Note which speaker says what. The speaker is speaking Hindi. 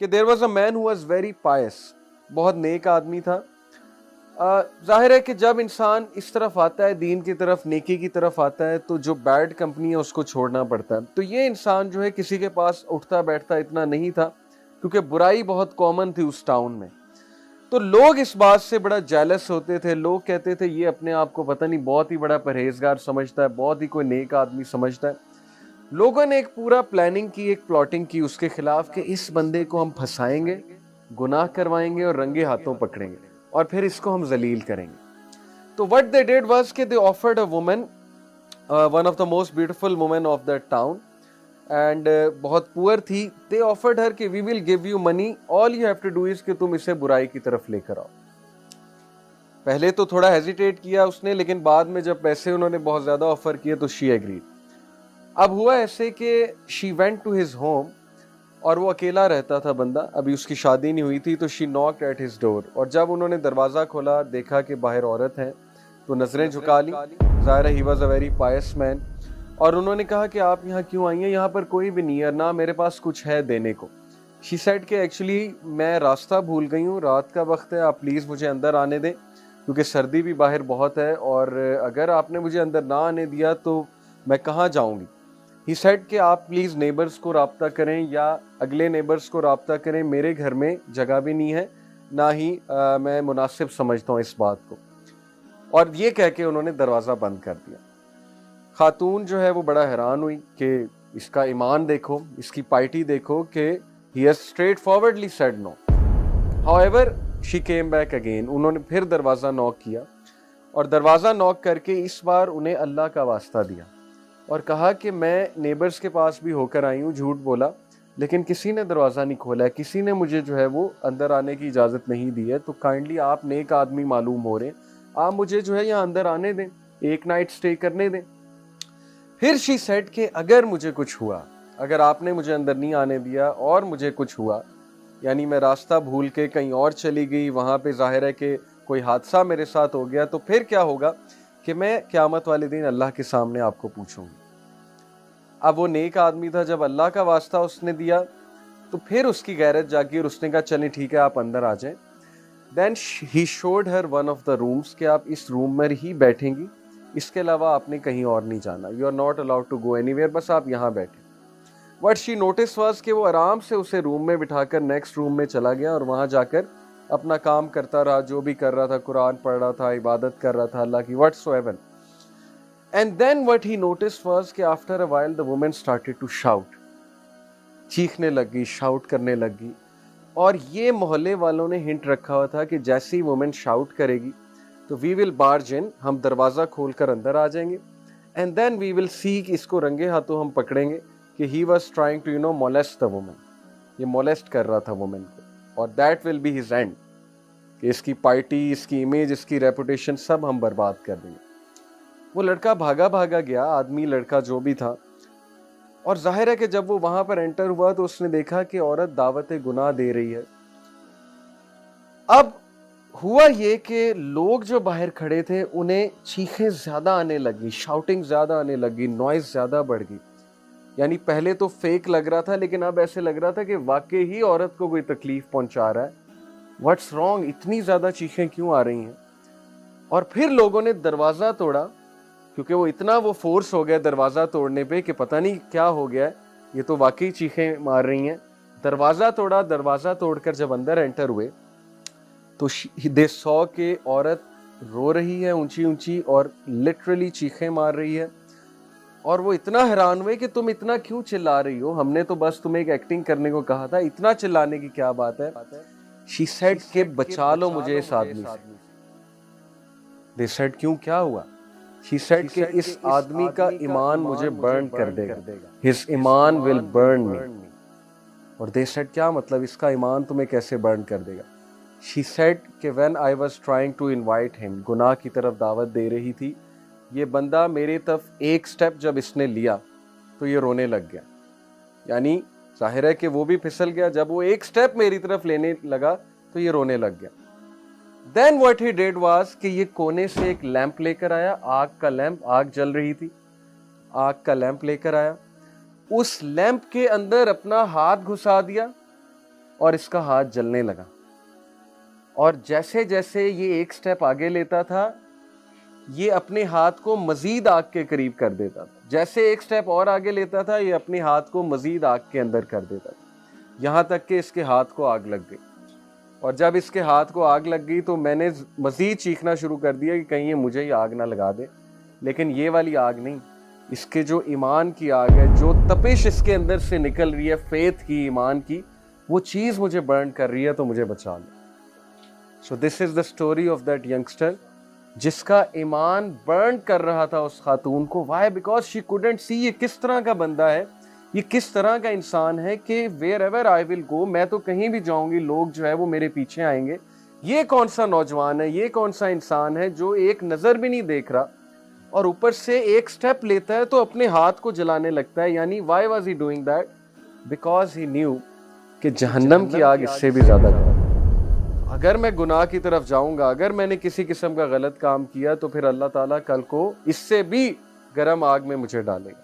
Speaker 1: कि there was a man who was very pious, बहुत नेक आदमी था। जाहिर है कि जब इंसान इस तरफ आता है, दीन की तरफ, नेकी की तरफ आता है, तो जो बैड कंपनी है उसको छोड़ना पड़ता है। तो ये इंसान जो है किसी के पास उठता बैठता इतना नहीं था, क्योंकि बुराई बहुत कॉमन थी उस टाउन में। तो लोग इस बात से बड़ा जेलस होते थे। लोग कहते थे ये अपने आप को पता नहीं बहुत ही बड़ा परहेजगार समझता है, बहुत ही कोई नेक आदमी समझता है। लोगों ने एक पूरा प्लानिंग की, एक प्लॉटिंग की उसके खिलाफ कि इस बंदे को हम फंसाएंगे, गुनाह करवाएंगे और रंगे हाथों पकड़ेंगे और फिर इसको हम जलील करेंगे। तो व्हाट दे डिड वाज कि they offered a woman, one of the most beautiful women of that town, and बहुत पुअर थी। दे ऑफर्ड हर कि we will give you money, all you have to do is कि तुम इसे बुराई की तरफ लेकर आओ। पहले तो थोड़ा हेजिटेट किया उसने, लेकिन बाद में जब पैसे उन्होंने बहुत ज्यादा ऑफर किए तो शी एग्रीड। अब हुआ ऐसे कि she went to his home, और वो अकेला रहता था बंदा, अभी उसकी शादी नहीं हुई थी। तो she knocked at his door, और जब उन्होंने दरवाज़ा खोला, देखा कि बाहर औरत है, तो नजरें झुका ली। ज़ाहिर है he was a very Payas man. और उन्होंने कहा कि आप यहाँ क्यों आई हैं, यहाँ पर कोई भी नहीं है, ना मेरे पास कुछ है देने को। शी सेड कि एक्चुअली मैं रास्ता भूल गई हूँ, रात का वक्त है, आप प्लीज़ मुझे अंदर आने दें, क्योंकि सर्दी भी बाहर बहुत है, और अगर आपने मुझे अंदर ना आने दिया तो मैं कहाँ जाऊँगी। ही सेड कि आप प्लीज़ नेबर्स को राब्ता करें या अगले नेबर्स को राब्ता करें, मेरे घर में जगह भी नहीं है, ना ही मैं मुनासिब समझता हूँ इस बात को। और ये कह के उन्होंने दरवाज़ा बंद कर दिया। खातून जो है वो बड़ा हैरान हुई कि इसका ईमान देखो, इसकी पाइटी देखो कि he has straight forwardly said no. However she came back again, उन्होंने फिर दरवाज़ा नॉक किया, और दरवाज़ा नॉक करके इस बार उन्हें अल्लाह का वास्ता दिया और कहा कि मैं नेबर्स के पास भी होकर आई हूँ, झूठ बोला, लेकिन किसी ने दरवाज़ा नहीं खोला है, किसी ने मुझे जो है वो अंदर आने की इजाज़त नहीं दी है। तो काइंडली आप नेक आदमी मालूम हो रहे हैं, आप मुझे जो है यहाँ अंदर आने दें, एक नाइट स्टे करने दें। फिर शी सेड कि अगर मुझे कुछ हुआ, अगर आपने मुझे अंदर नहीं आने दिया और मुझे कुछ हुआ, यानी मैं रास्ता भूल के कहीं और चली गई, वहाँ पे जाहिर है कि कोई हादसा मेरे साथ हो गया, तो फिर क्या होगा कि मैं क़यामत वाले दिन अल्लाह के सामने आपको पूछूंगी। अब वो नेक आदमी था, जब अल्लाह का वास्ता उसने दिया तो फिर उसकी गैरत जागी और उसने कहा चलें ठीक है, आप अंदर आ जाएं। Then he showed her one of the rooms कि आप इस रूम में ही बैठेंगी, इसके अलावा आपने कहीं और नहीं जाना, you are not allowed to go anywhere, बस आप यहाँ बैठे। व्हाट शी नोटिस वाज कि वो आराम से उसे रूम में बिठाकर नेक्स्ट रूम में चला गया और वहाँ जाकर अपना काम करता रहा, जो भी कर रहा था, कुरान पढ़ रहा था, इबादत कर रहा था अल्लाह की, whatsoever. And then what he noticed was कि after a while the woman started to shout, चीखने लगी, शाउट करने लगी। और ये मोहल्ले वालों ने हिंट रखा हुआ था कि जैसी वुमेन शाउट करेगी तो वी विल बार्ज इन, हम दरवाज़ा खोलकर अंदर आ जाएंगे, and then we will see कि इसको रंगे हाथों हम पकड़ेंगे कि he was trying to molest the women, ये मोलेस्ट कर रहा था वुमेन को, और that will be his end, कि इसकी पार्टी, इसकी इमेज, इसकी रेपुटेशन सब हम बर्बाद कर देंगे। वो लड़का भागा भागा गया, आदमी लड़का जो भी था, और जाहिर है कि जब वो वहां पर एंटर हुआ तो उसने देखा कि औरत दावत गुनाह दे रही है। अब हुआ ये कि लोग जो बाहर खड़े थे उन्हें चीखें ज्यादा आने लगी, शाउटिंग ज्यादा आने लगी, नॉइज ज्यादा बढ़ गई। यानी पहले तो फेक लग रहा था, लेकिन अब ऐसे लग रहा था कि वाकई ही औरत को कोई तकलीफ पहुंचा रहा है। व्हाट्स रॉन्ग, इतनी ज्यादा चीखें क्यों आ रही हैं। और फिर लोगों ने दरवाजा तोड़ा, क्योंकि वो इतना वो फोर्स हो गया दरवाज़ा तोड़ने पे कि पता नहीं क्या हो गया, ये तो वाकई चीखें मार रही हैं। दरवाज़ा तोड़ा, दरवाज़ा तोड़कर जब अंदर एंटर हुए तो दे सॉ के औरत रो रही है ऊंची ऊंची और लिटरली चीखें मार रही है। और वो इतना हैरान हुए कि तुम इतना क्यों चिल्ला रही हो, हमने तो बस तुम्हें एक एक्टिंग करने को कहा था, इतना चिल्लाने की क्या बात है। शी सेड के बचा लो मुझे इस आदमी से। दे सेड क्यों, क्या हुआ। She said कि इस आदमी का ईमान मुझे बर्न कर देगा, His Iman will burn me। और they said क्या मतलब, इसका ईमान तुम्हें कैसे बर्न कर देगा। She said कि when I was trying to invite him, गुनाह की तरफ दावत दे रही थी, ये बंदा मेरी तरफ एक स्टेप जब इसने लिया तो ये रोने लग गया। यानी जाहिर है कि वो भी फिसल गया, जब वो एक स्टेप मेरी तरफ लेने लगा तो ये रोने लग गया। Then what he did was कि ये कोने से एक लैंप लेकर आया, आग का लैंप, आग जल रही थी, आग का लैंप लेकर आया, उस लैंप के अंदर अपना हाथ घुसा दिया और इसका हाथ जलने लगा। और जैसे जैसे ये एक स्टेप आगे लेता था, ये अपने हाथ को मजीद आग के करीब कर देता था। जैसे एक स्टेप और आगे लेता था, ये अपने हाथ को मजीद आग के अंदर कर देता था, यहाँ तक कि इसके हाथ को आग लग गई। और जब इसके हाथ को आग लग गई तो मैंने मजीद चीखना शुरू कर दिया कि कहीं ये मुझे ही आग ना लगा दे। लेकिन ये वाली आग नहीं, इसके जो ईमान की आग है, जो तपिश इसके अंदर से निकल रही है, फेथ की, ईमान की, वो चीज़ मुझे बर्न कर रही है, तो मुझे बचा लो। So this is the story of that youngster जिसका ईमान बर्न कर रहा था उस खातून को। Why? Because she couldn't see ये किस तरह का बंदा है, ये किस तरह का इंसान है कि wherever I will go, मैं तो कहीं भी जाऊंगी लोग जो है वो मेरे पीछे आएंगे। ये कौन सा नौजवान है, ये कौन सा इंसान है जो एक नज़र भी नहीं देख रहा और ऊपर से एक स्टेप लेता है तो अपने हाथ को जलाने लगता है। यानी why was he doing that? Because he new कि जहन्नम की आग इससे भी ज्यादा गर्म। अगर मैं गुनाह की तरफ जाऊंगा, अगर मैंने किसी किस्म का गलत काम किया, तो फिर अल्लाह ताला कल को इससे भी गर्म आग में मुझे डालेगा।